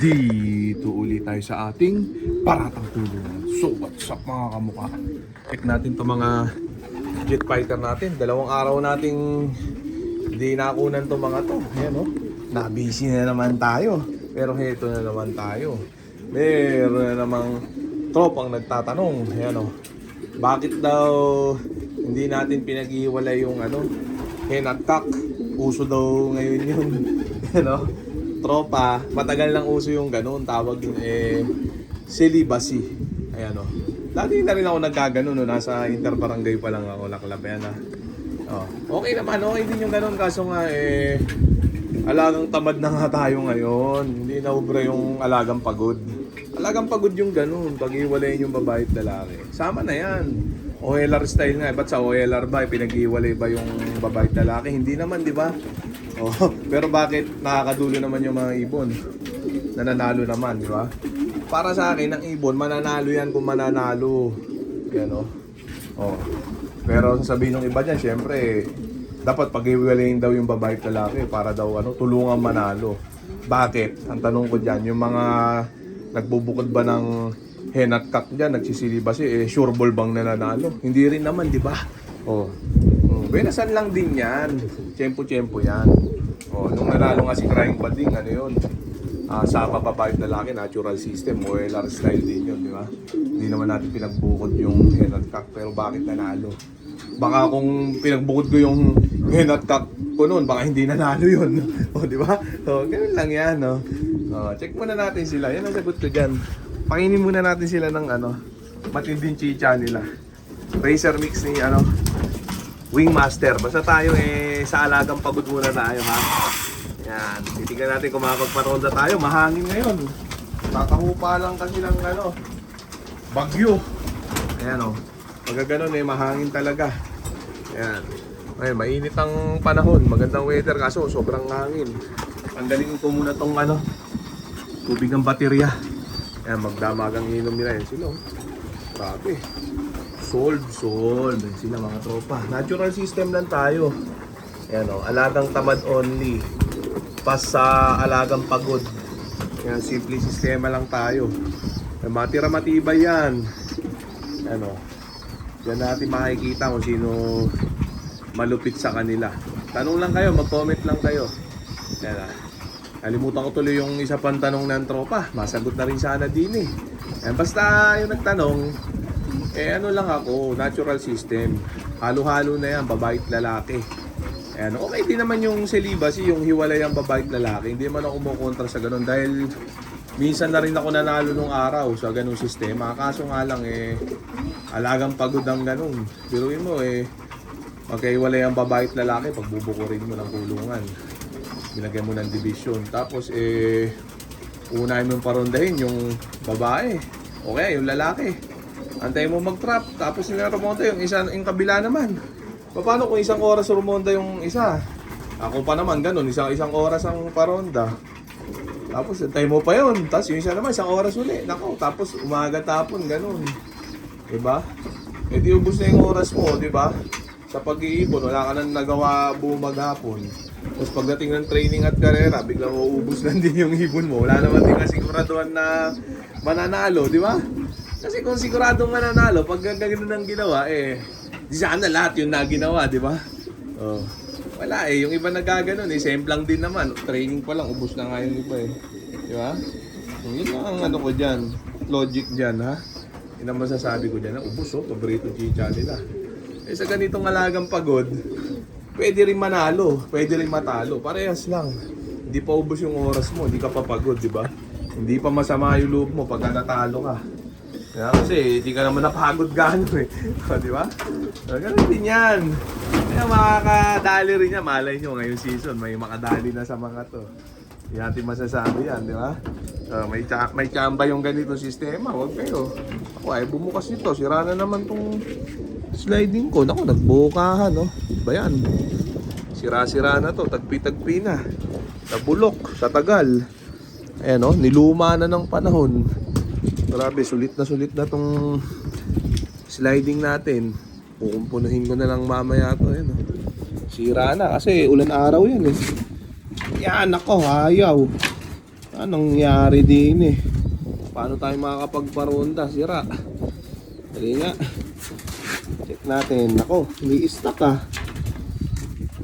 Dito ulit tayo sa ating paratang tulungan. So what's up mga kamukha? Check natin to mga jet fighter natin. Dalawang araw nating hindi nakunan to mga to. Ayan o, nabisi na naman tayo. Pero heto na naman tayo. Meron na namang tropang nagtatanong. Ayan o, bakit daw hindi natin pinag-iwalay yung hen at cock? Uso daw ngayon yun. Ano? Tropa, matagal lang uso yung ganun. Tawag din celibacy. Ayan o. Dati na rin ako nagkaganon, no? Nasa interbarangay pa lang ako, laklab yan ha. Oh. Okay naman, okay din yung ganun. Kaso nga alagang tamad na nga tayo ngayon. Hindi na ubra yung alagang pagod. Alagang pagod yung ganun. Pag-iwalayin yung babae at lalaki. Sama na yan. OLR style nga. Ba't sa OLR ba? Pinag-iwalay ba yung babae at lalaki? Hindi naman, di ba? Oh, pero bakit nakakadulo naman yung mga ibon? Nananalo naman, di ba? Para sa akin, ang ibon, mananalo yan kung mananalo. Yan o. Oh. Pero sasabihin ng iba dyan, syempre, dapat pag-iwalayin daw yung babae at lalaki para daw tulungan manalo. Bakit? Ang tanong ko dyan, yung mga nagbubukod ba ng hen at cock dyan, nagsisilibacy, sure ball bang nananalo? Hindi rin naman, di ba? Oh. Benasan lang din yan. Tiyempo-tiyempo yan. Oh, nung nanalo nga si Crying Bading, yun? Sama babae at lalaki, natural system, OLR style din yun, di ba? Hindi naman natin pinagbukod yung hen at cock, pero bakit nanalo? Baka kung pinagbukod ko yung hen at cock ko noon, baka hindi nanalo yun. O, di ba? So, ganun lang yan, no? Check muna natin sila. Yan ang sagot ko dyan. Pakinin muna natin sila ng matinding chicha nila. Racer mix ni Wingmaster. Basta tayo sa alagang pagod muna tayo, ha. Yan. Titignan natin kung makapagparonda tayo. Mahangin ngayon. Tatahupa lang kasi ng bagyo. Ayan o. Pagka ganun mahangin talaga. Ayan. Ay, mainit ang panahon. Magandang weather kaso sobrang hangin. Tanggalin ko muna tong tubig ng baterya. Ayan, magdamagang inom nila yan sila. Grabe. Sold. Ayan sila mga tropa. Natural system lang tayo. Ayan o, alagang tamad only. Pas sa alagang pagod. Ayan, simple sistema lang tayo. Ayan, matira matibay yan. Ayan o. Yan natin makikita kung sino malupit sa kanila. Tanong lang kayo, mag-comment lang kayo. Ayan o. Nalimutan ko tuloy yung isa pang tanong ng tropa. Masagot na rin sana din eh. Ayan, basta yung nagtanong, lang ako, natural system. Halo-halo na yan, babae at lalaki. Ayan, okay din naman yung celibacy, yung hiwalay ang babae at lalaki. Hindi man ako kumukontra sa ganun dahil minsan na rin ako nanalo nung araw sa ganung sistema. Kaso nga lang alagang pagod ang ganun. Biruin mo magkahiwalay ang babae at lalaki, pagbubukurin mo ng kulungan. Binagay mo ng division. Tapos unahin mo parondahin yung babae. Okay, yung lalaki. Antayin mo mag-trap, tapos nilarumonda yung yung kabila naman. Paano kung isang oras rumonda yung isa? Ako pa naman ganun, isang oras ang paronda. Tapos antayin mo pa yun, tapos yung isa naman isang oras uli. Nako, tapos umaga tapon, ganun. Diba? Di ubos na yung oras mo, diba? Sa pag-iipon, wala ka nang nagawa buong maghapon. Tapos pagdating ng training at karera, biglang uubos lang din yung ibon mo. Wala naman din kasiguraduhan na mananalo, di ba? Kasi kung siguradong mananalo, pag gano'n ang ginawa, di sana lahat yung naginawa, di ba? Oh. Wala yung iba nagaganon, semplang din naman. Training pa lang, ubos na nga yung iba Di ba? Yun lang ang ko dyan. Logic dyan, ha? Yun ang masasabi ko dyan, ubos paborito chicha nila. Sa ganitong alagang pagod, pwede rin manalo, pwede rin matalo. Parehas lang. Hindi pa ubos yung oras mo, hindi ka pa pagod, di ba? Hindi pa masama yung loob mo pagka natalo ka. Kaya kasi hindi ka naman napagod gano'n di ba? So, ganun din yan. Kaya makakadali rin yan. Malay nyo ngayong season, may makadali na sa mga to. Hindi natin masasabi yan, di ba? So, may tsamba yung ganitong sistema. Huwag kayo. Ako bumukas nito. Sira na naman tong sliding ko. Naku, nagbukahan, no? Ba yan? Sira-sira na to. Tagpi-tagpi na. Nabulok sa tagal. Ayan, no? Niluma na ng panahon. Grabe, sulit na tong sliding natin. Pukumpunuhin ko na lang mamaya to. Ayan, no? Sira na kasi ulan araw yan Yan, ako, ayaw. Anong nangyari din eh? Paano tayo makakapagparonda? Sira. Dali nga. Check natin. Ako, umi-stack ah.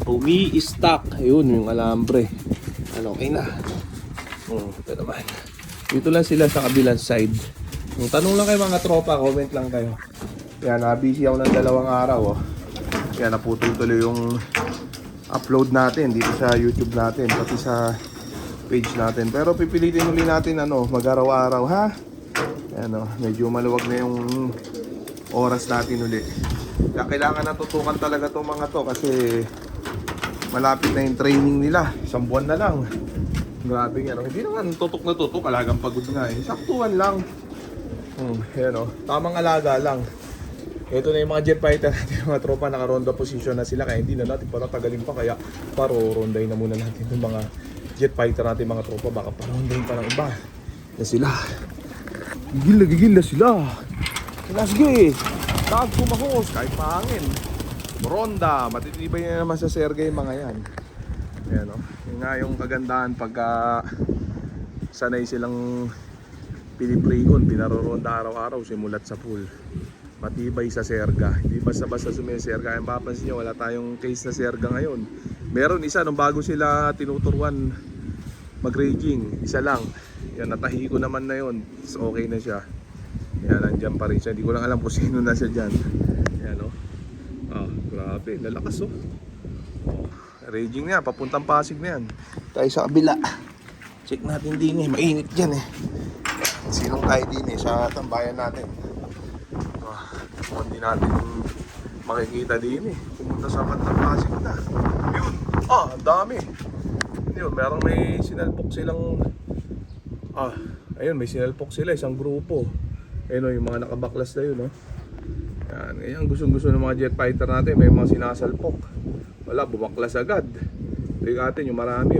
Umi-stack. Ayun, yung alambre. Ano, okay na. Ito naman. Dito lang sila sa kabilang side. Yung tanong lang kayo mga tropa, comment lang kayo. Yan, busy ako ng 2 araw. Oh. Yan, naputol tuloy yung upload natin dito sa YouTube natin, pati sa page natin. Pero pipilitin uli natin mag-araw-araw ha. Yan, medyo maluwag na yung oras natin uli. Kaya kailangan natutukan talaga itong mga to kasi malapit na yung training nila. 1 buwan na lang. Grabe nga, hindi naman tutok na tutok, alagang pagod nga eh. Saktuhan lang. Yan tamang alaga lang. Ito na yung mga jet fighter natin, mga tropa, naka-ronda position na sila. Kaya hindi na natin tagalin pa, kaya rondahin na muna natin yung mga jet fighter natin, mga tropa. Baka parondahin pa ng iba na sila. Gigil na sila. Sige, takag kumahos kahit mahangin. Ronda, matitibay na naman sa Sergey mga yan. Ayan yun nga yung kagandahan pagka sanay silang pinipregon, pinaroronda araw-araw simulat sa pool. Matibay sa serga, hindi basta-basta sumiserga. Kaya mapapansin nyo, wala tayong case na serga ngayon. Meron isa nung bago sila tinuturuan mag-raging, isa lang. Yan, natahi ko naman na yun. So, okay na siya. Yan, nandyan pa rin siya. Hindi ko lang alam kung sino na siya dyan. Yan grabe, lalakas raging niya, papuntang Pasig na yan. Tayo sa kabila. Check natin din eh, mainit dyan eh. Sinong tayo din eh, sa tambayan natin. Hindi natin makikita din eh. Pumunta sa Pantang Pasig na. Yun, ang dami. Yun, merong may sinalpok silang ayun, may sinalpok sila, isang grupo. Ayun yung mga nakabaklas na yun Yan, ngayon gusto ng mga jet fighter natin, may mga sinasalpok. Wala, bumaklas agad. Tingnan natin yung marami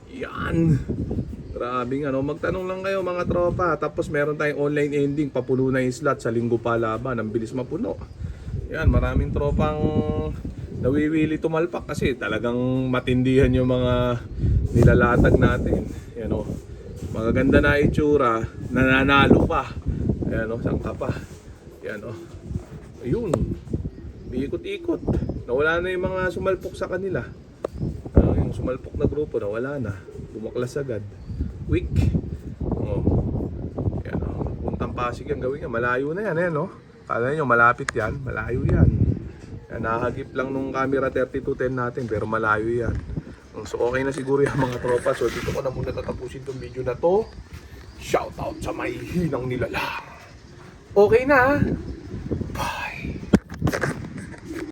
Yan. Grabe nga magtanong lang kayo mga tropa. Tapos meron tayong online ending, papuno na yung slot sa linggo pa laban, ang bilis mapuno. Yan, maraming tropang nawiwili tumalpak kasi talagang matindihan yung mga nilalatag natin. Yan magaganda na itsura, nananalo pa. Ayan sangka pa. Yan ayun, biikot-ikot. Nawala na yung mga sumalpok sa kanila. Yung sumalpok na grupo nawala na, bumaklas agad. Weak. Yan puntang Pasig yan, gawin yan, malayo na yan Kala nyo malapit yan, malayo yan. Yan, nahagip lang nung camera 3210 natin, pero malayo yan. So okay na siguro yung mga tropa. So dito ko na muna tatapusin tong video na to. Shoutout sa may hinang nilalang. Okay na